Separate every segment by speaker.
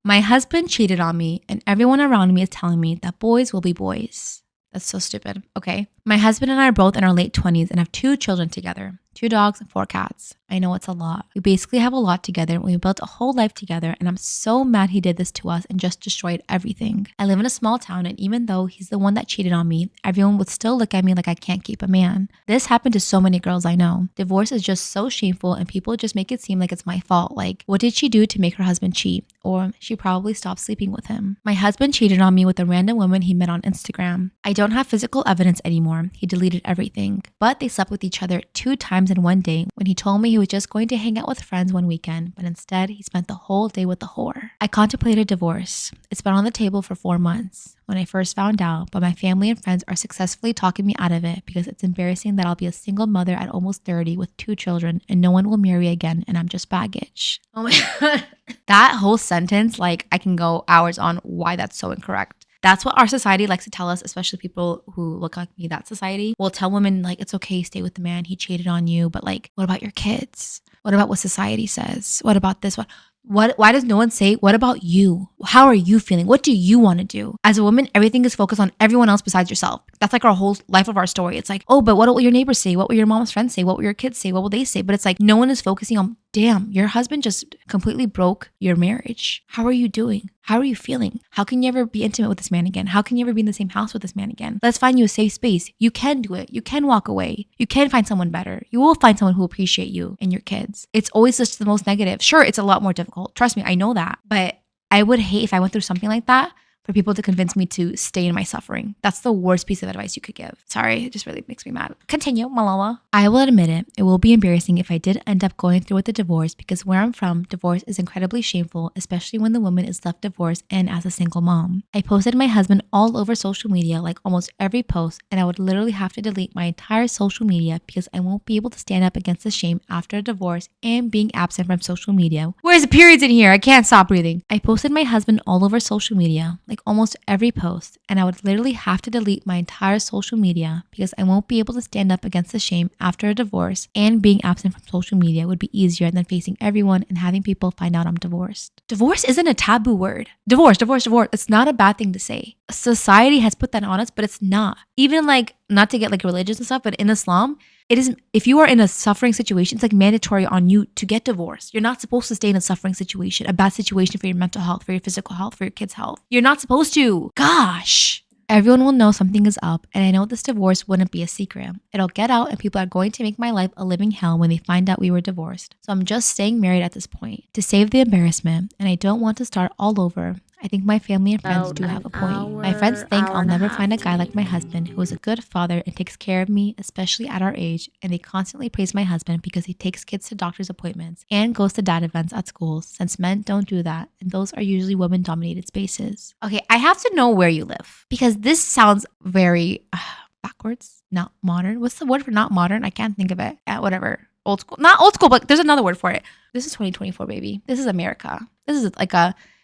Speaker 1: My husband cheated on me, and everyone around me is telling me that boys will be boys. That's so stupid. Okay. My husband and I are both in our late 20s and have 2 children together, 2 dogs and 4 cats. I know it's a lot. We basically have a lot together and we built a whole life together, and I'm so mad he did this to us and just destroyed everything. I live in a small town, and even though he's the one that cheated on me, everyone would still look at me like I can't keep a man. This happened to so many girls I know. Divorce is just so shameful and people just make it seem like it's my fault. Like, what did she do to make her husband cheat? Or she probably stopped sleeping with him. My husband cheated on me with a random woman he met on Instagram. I don't have physical evidence anymore. He deleted everything. But they slept with each other 2 times in one day when he told me he was just going to hang out with friends one weekend, but instead he spent the whole day with the whore. I contemplated divorce. It's been on the table for 4 months when I first found out, but my family and friends are successfully talking me out of it because it's embarrassing that I'll be a single mother at almost 30 with 2 children and no one will marry again and I'm just baggage. Oh my God. That whole sentence, like, I can go hours on why that's so incorrect. That's what our society likes to tell us, especially people who look like me. That society will tell women, like, it's okay, stay with the man, he cheated on you. But like, what about your kids? What about what society says? What about this? Why does no one say, what about you? How are you feeling? What do you want to do? As a woman, everything is focused on everyone else besides yourself. That's like our whole life of our story. It's like, oh, but what will your neighbors say? What will your mom's friends say? What will your kids say? What will they say? But it's like, no one is focusing on, damn, your husband just completely broke your marriage. How are you doing? How are you feeling? How can you ever be intimate with this man again? How can you ever be in the same house with this man again? Let's find you a safe space. You can do it. You can walk away. You can find someone better. You will find someone who will appreciate you and your kids. It's always just the most negative. Sure, it's a lot more difficult. Trust me, I know that. But I would hate if I went through something like that for people to convince me to stay in my suffering. That's the worst piece of advice you could give. Sorry, it just really makes me mad. Continue, Malala. I will admit it. It will be embarrassing if I did end up going through with the divorce because where I'm from, divorce is incredibly shameful, especially when the woman is left divorced and as a single mom. I posted my husband all over social media, like almost every post, and I would literally have to delete my entire social media because I won't be able to stand up against the shame after a divorce and being absent from social media. Where's the periods in here? I can't stop breathing. I posted my husband all over social media, like almost every post, and I would literally have to delete my entire social media because I won't be able to stand up against the shame after a divorce, and being absent from social media would be easier than facing everyone and having people find out I'm divorced. Divorce isn't a taboo word. Divorce. It's not a bad thing to say. Society has put that on us, but it's not. Even like, not to get like religious and stuff, but in Islam, it is, if you are in a suffering situation, it's like mandatory on you to get divorced. You're not supposed to stay in a suffering situation, a bad situation for your mental health, for your physical health, for your kids' health. You're not supposed to. Gosh. Everyone will know something is up, and I know this divorce wouldn't be a secret. It'll get out and people are going to make my life a living hell when they find out we were divorced. So I'm just staying married at this point to save the embarrassment, and I don't want to start all over. I think my family and friends do have a point. My friends think I'll never find a guy like my husband who is a good father and takes care of me, especially at our age, and they constantly praise my husband because he takes kids to doctor's appointments and goes to dad events at schools, since men don't do that, and those are usually women-dominated spaces. Okay, I have to know where you live because this sounds very backwards, not modern. What's the word for not modern? I can't think of it. Whatever. Old school. Not old school, but there's another word for it. This is 2024, baby. This is America. This is like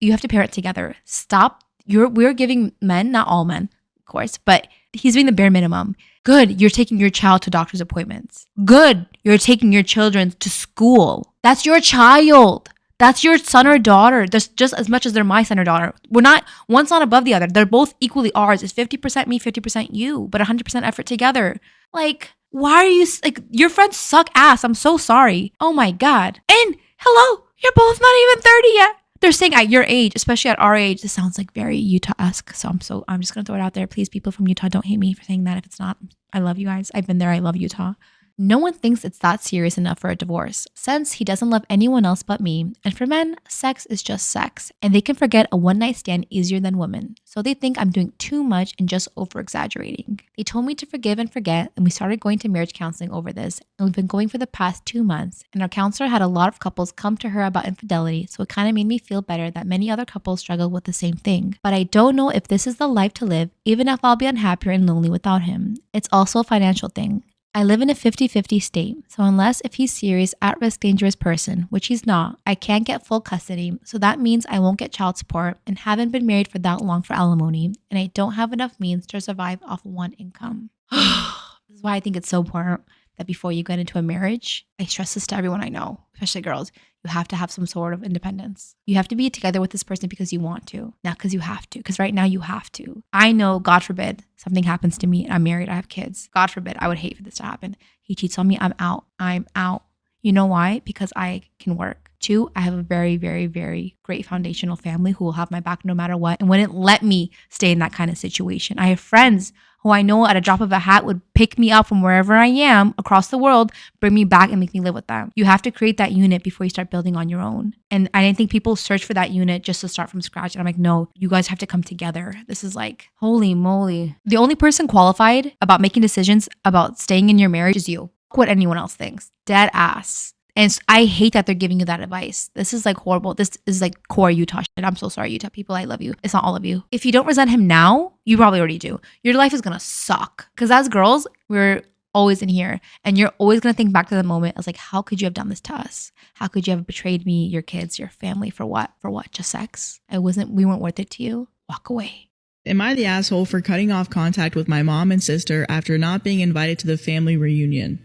Speaker 1: you have to parent together. Stop. We're giving men, not all men, of course, but he's doing the bare minimum. Good, you're taking your child to doctor's appointments. Good, you're taking your children to school. That's your child. That's your son or daughter. That's just as much as they're my son or daughter. One's not above the other. They're both equally ours. It's 50% me, 50% you, but 100% effort together. Like, why are you, like, your friends suck ass. I'm so sorry. Oh my God. And hello, you're both not even 30 yet. They're saying at your age, especially at our age, this sounds like very Utah-esque. So I'm just going to throw it out there. Please, people from Utah, don't hate me for saying that. If it's not, I love you guys. I've been there. I love Utah. No one thinks it's that serious enough for a divorce, since he doesn't love anyone else but me. And for men, sex is just sex, and they can forget a one-night stand easier than women. So they think I'm doing too much and just over-exaggerating. They told me to forgive and forget, and we started going to marriage counseling over this, and we've been going for the past 2 months. And our counselor had a lot of couples come to her about infidelity, so it kind of made me feel better that many other couples struggle with the same thing. But I don't know if this is the life to live, even if I'll be unhappier and lonely without him. It's also a financial thing. I live in a 50-50 state, so unless if he's serious, at-risk, dangerous person, which he's not, I can't get full custody, so that means I won't get child support and haven't been married for that long for alimony, and I don't have enough means to survive off one income. This is why I think it's so important that before you get into a marriage, I stress this to everyone I know, especially girls, you have to have some sort of independence. You have to be together with this person because you want to, not because you have to. Because right now you have to. I know, God forbid, something happens to me. I'm married. I have kids. God forbid, I would hate for this to happen. He cheats on me. I'm out. I'm out. You know why? Because I can work. 2, I have a very, very, very great foundational family who will have my back no matter what and wouldn't let me stay in that kind of situation. I have friends who I know at a drop of a hat would pick me up from wherever I am across the world, bring me back and make me live with them. You have to create that unit before you start building on your own. And I didn't think people search for that unit just to start from scratch. And I'm like, no, you guys have to come together. This is like, holy moly. The only person qualified about making decisions about staying in your marriage is you. Fuck what anyone else thinks. Dead ass. And I hate that they're giving you that advice. This is like horrible. This is like core Utah shit. I'm so sorry, Utah people. I love you. It's not all of you. If you don't resent him now, you probably already do. Your life is going to suck. Because as girls, we're always in here. And you're always going to think back to the moment as like, how could you have done this to us? How could you have betrayed me, your kids, your family? For what? For what? Just sex? We weren't worth it to you? Walk away.
Speaker 2: Am I the asshole for cutting off contact with my mom and sister after not being invited to the family reunion?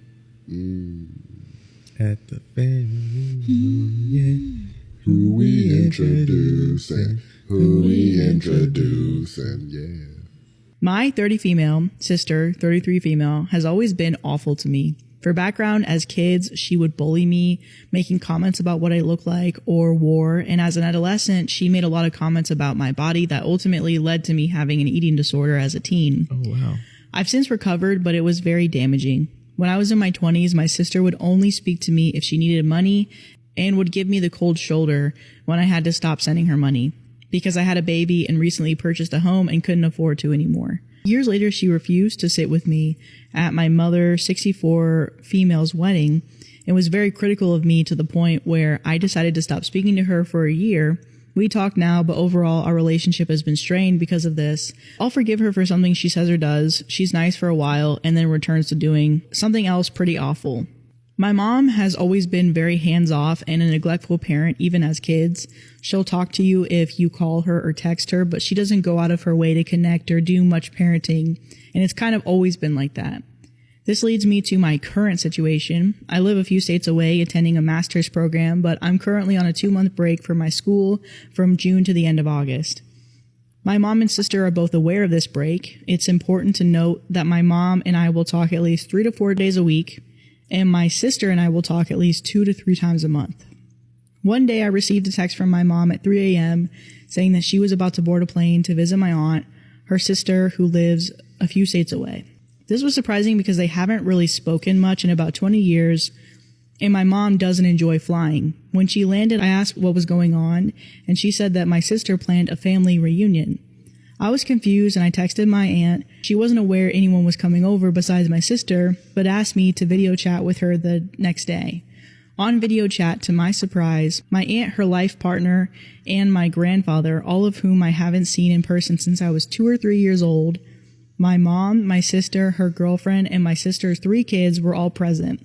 Speaker 3: At the family reunion, who we introducing, yeah.
Speaker 2: My 30 female sister, 33 female, has always been awful to me. For background, as kids, she would bully me, making comments about what I look like or wore, and as an adolescent, she made a lot of comments about my body that ultimately led to me having an eating disorder as a teen.
Speaker 3: Oh, wow.
Speaker 2: I've since recovered, but it was very damaging. When I was in my 20s, my sister would only speak to me if she needed money and would give me the cold shoulder when I had to stop sending her money because I had a baby and recently purchased a home and couldn't afford to anymore. Years later, she refused to sit with me at my mother, 64 female's wedding and was very critical of me to the point where I decided to stop speaking to her for a year. We talk now, but overall our relationship has been strained because of this. I'll forgive her for something she says or does. She's nice for a while and then returns to doing something else pretty awful. My mom has always been very hands-off and a neglectful parent, even as kids. She'll talk to you if you call her or text her, but she doesn't go out of her way to connect or do much parenting, and it's kind of always been like that. This leads me to my current situation. I live a few states away attending a master's program, but I'm currently on a 2-month break from my school from June to the end of August. My mom and sister are both aware of this break. It's important to note that my mom and I will talk at least 3 to 4 days a week, and my sister and I will talk at least 2 to 3 times a month. One day I received a text from my mom at 3 a.m. saying that she was about to board a plane to visit my aunt, her sister, who lives a few states away. This was surprising because they haven't really spoken much in about 20 years, and my mom doesn't enjoy flying. When she landed, I asked what was going on, and she said that my sister planned a family reunion. I was confused, and I texted my aunt. She wasn't aware anyone was coming over besides my sister, but asked me to video chat with her the next day. On video chat, to my surprise, my aunt, her life partner, and my grandfather, all of whom I haven't seen in person since I was 2 or 3 years old, my mom, my sister, her girlfriend, and my sister's 3 kids were all present.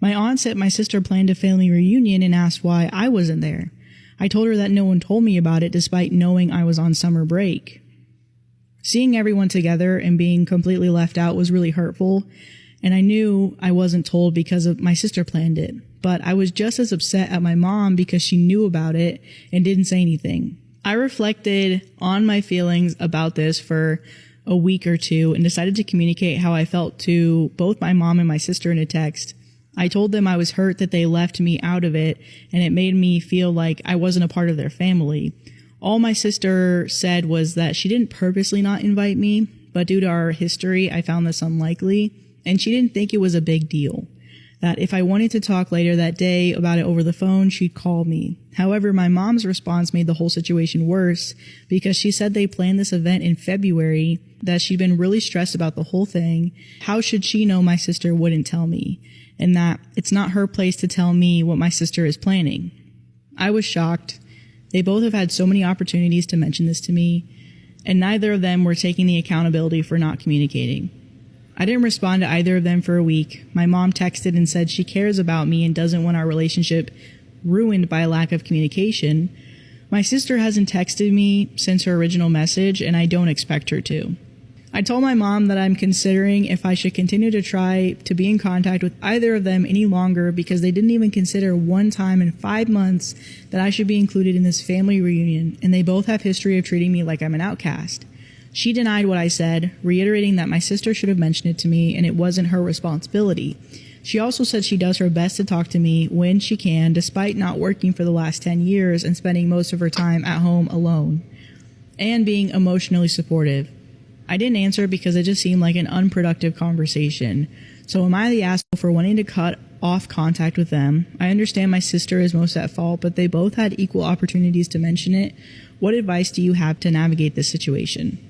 Speaker 2: My aunt said my sister planned a family reunion and asked why I wasn't there. I told her that no one told me about it despite knowing I was on summer break. Seeing everyone together and being completely left out was really hurtful, and I knew I wasn't told because of my sister planned it. But I was just as upset at my mom because she knew about it and didn't say anything. I reflected on my feelings about this for a week or two and decided to communicate how I felt to both my mom and my sister in a text. I told them I was hurt that they left me out of it, and it made me feel like I wasn't a part of their family. All my sister said was that she didn't purposely not invite me, but due to our history, I found this unlikely, and she didn't think it was a big deal. That if I wanted to talk later that day about it over the phone, she'd call me. However, my mom's response made the whole situation worse because she said they planned this event in February, that she'd been really stressed about the whole thing. How should she know my sister wouldn't tell me? And that it's not her place to tell me what my sister is planning. I was shocked. They both have had so many opportunities to mention this to me, and neither of them were taking the accountability for not communicating. I didn't respond to either of them for a week. My mom texted and said she cares about me and doesn't want our relationship ruined by a lack of communication. My sister hasn't texted me since her original message, and I don't expect her to. I told my mom that I'm considering if I should continue to try to be in contact with either of them any longer because they didn't even consider one time in 5 months that I should be included in this family reunion, and they both have history of treating me like I'm an outcast. She denied what I said, reiterating that my sister should have mentioned it to me and it wasn't her responsibility. She also said she does her best to talk to me when she can, despite not working for the last 10 years and spending most of her time at home alone, and being emotionally supportive. I didn't answer because it just seemed like an unproductive conversation. So am I the asshole for wanting to cut off contact with them? I understand my sister is most at fault, but they both had equal opportunities to mention it. What advice do you have to navigate this situation?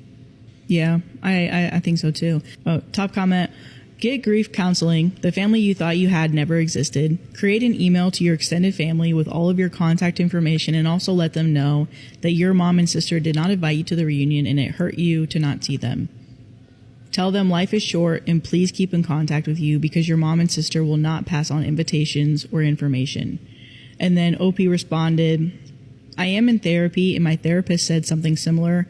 Speaker 2: Yeah, I think so too. Oh, top comment. Get grief counseling. The family you thought you had never existed. Create an email to your extended family with all of your contact information and also let them know that your mom and sister did not invite you to the reunion and it hurt you to not see them. Tell them life is short and please keep in contact with you because your mom and sister will not pass on invitations or information. And then OP responded, I am in therapy and my therapist said something similar.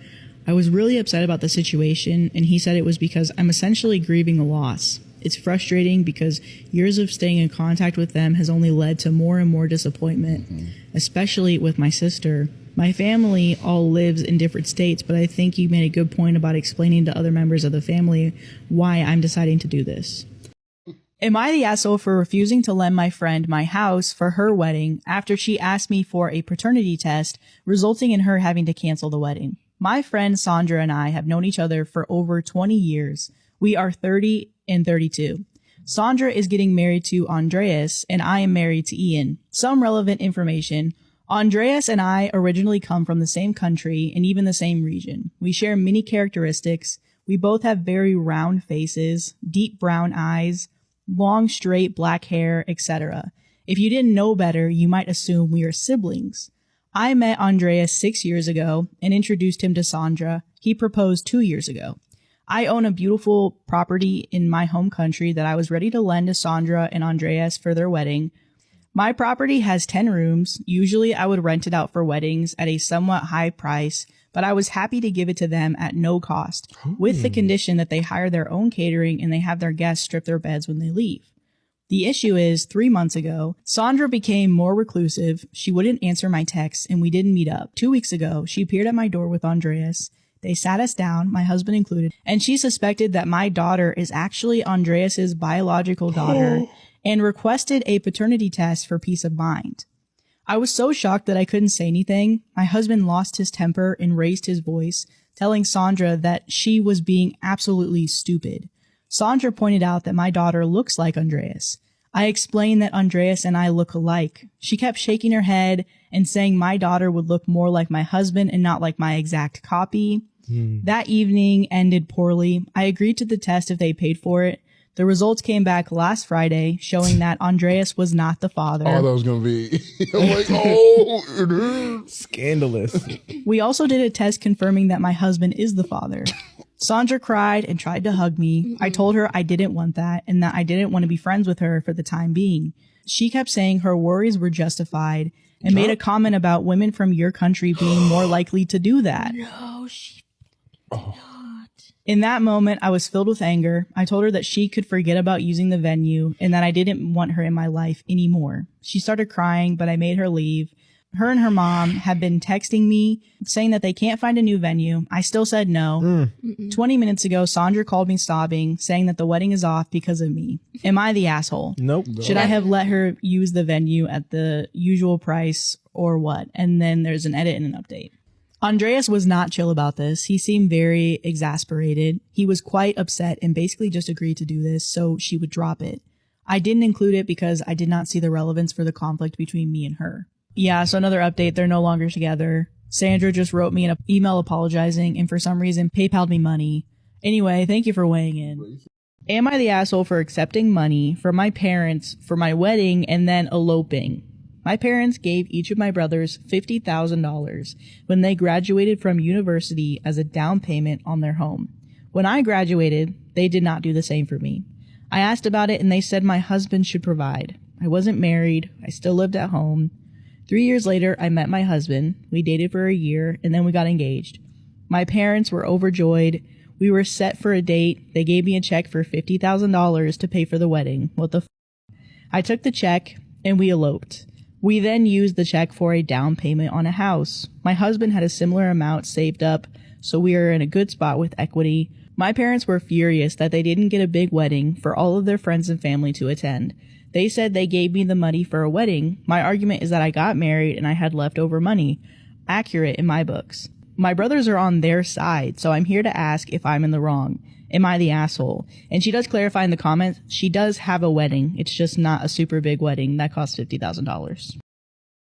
Speaker 2: I was really upset about the situation, and he said it was because I'm essentially grieving a loss. It's frustrating because years of staying in contact with them has only led to more and more disappointment, especially with my sister. My family all lives in different states, but I think you made a good point about explaining to other members of the family why I'm deciding to do this. Am I the asshole for refusing to lend my friend my house for her wedding after she asked me for a paternity test, resulting in her having to cancel the wedding? My friend Sandra and I have known each other for over 20 years. We are 30 and 32. Sandra is getting married to Andreas, and I am married to Ian. Some relevant information. Andreas and I originally come from the same country and even the same region. We share many characteristics. We both have very round faces, deep brown eyes, long straight black hair, etc. If you didn't know better, you might assume we are siblings. I met Andreas 6 years ago and introduced him to Sandra. He proposed 2 years ago. I own a beautiful property in my home country that I was ready to lend to Sandra and Andreas for their wedding. My property has 10 rooms. Usually I would rent it out for weddings at a somewhat high price, but I was happy to give it to them at no cost, with the condition that they hire their own catering and they have their guests strip their beds when they leave. The issue is, 3 months ago, Sandra became more reclusive. She wouldn't answer my texts, and we didn't meet up. 2 weeks ago, she appeared at my door with Andreas. They sat us down, my husband included, and she suspected that my daughter is actually Andreas's biological daughter and requested a paternity test for peace of mind. I was so shocked that I couldn't say anything. My husband lost his temper and raised his voice, telling Sandra that she was being absolutely stupid. Sandra pointed out that my daughter looks like Andreas. I explained that Andreas and I look alike. She kept shaking her head and saying my daughter would look more like my husband and not like my exact copy. That evening ended poorly. I agreed to the test if they paid for it. The results came back last Friday, showing that Andreas was not the father.
Speaker 3: Oh, that was going to be, I'm like, oh, it is.
Speaker 4: Scandalous.
Speaker 2: We also did a test confirming that my husband is the father. Sandra cried and tried to hug me. I told her I didn't want that and that I didn't want to be friends with her for the time being. She kept saying her worries were justified and made a comment about women from your country being more likely to do that.
Speaker 1: No, she did not.
Speaker 2: In that moment, I was filled with anger. I told her that she could forget about using the venue and that I didn't want her in my life anymore. She started crying, but I made her leave. Her and her mom have been texting me saying that they can't find a new venue. I still said no. 20 minutes ago, Sandra called me sobbing, saying that the wedding is off because of me. Am I the asshole?
Speaker 4: Nope.
Speaker 2: Should I have let her use the venue at the usual price or what? And then there's an edit and an update. Andreas was not chill about this. He seemed very exasperated. He was quite upset and basically just agreed to do this so she would drop it. I didn't include it because I did not see the relevance for the conflict between me and her. Yeah, so another update. They're no longer together. Sandra just wrote me an email apologizing and for some reason PayPal'd me money. Anyway, thank you for weighing in. Am I the asshole for accepting money from my parents for my wedding and then eloping? My parents gave each of my brothers $50,000 when they graduated from university as a down payment on their home. When I graduated, they did not do the same for me. I asked about it and they said my husband should provide. I wasn't married. I still lived at home. 3 years later, I met my husband. We dated for a year and then we got engaged. My parents were overjoyed. We were set for a date. They gave me a check for $50,000 to pay for the wedding. What the f? I took the check and we eloped. We then used the check for a down payment on a house. My husband had a similar amount saved up, so we are in a good spot with equity. My parents were furious that they didn't get a big wedding for all of their friends and family to attend. They said they gave me the money for a wedding. My argument is that I got married and I had leftover money. Accurate in my books. My brothers are on their side, so I'm here to ask if I'm in the wrong. Am I the asshole? And she does clarify in the comments, she does have a wedding. It's just not a super big wedding that costs $50,000.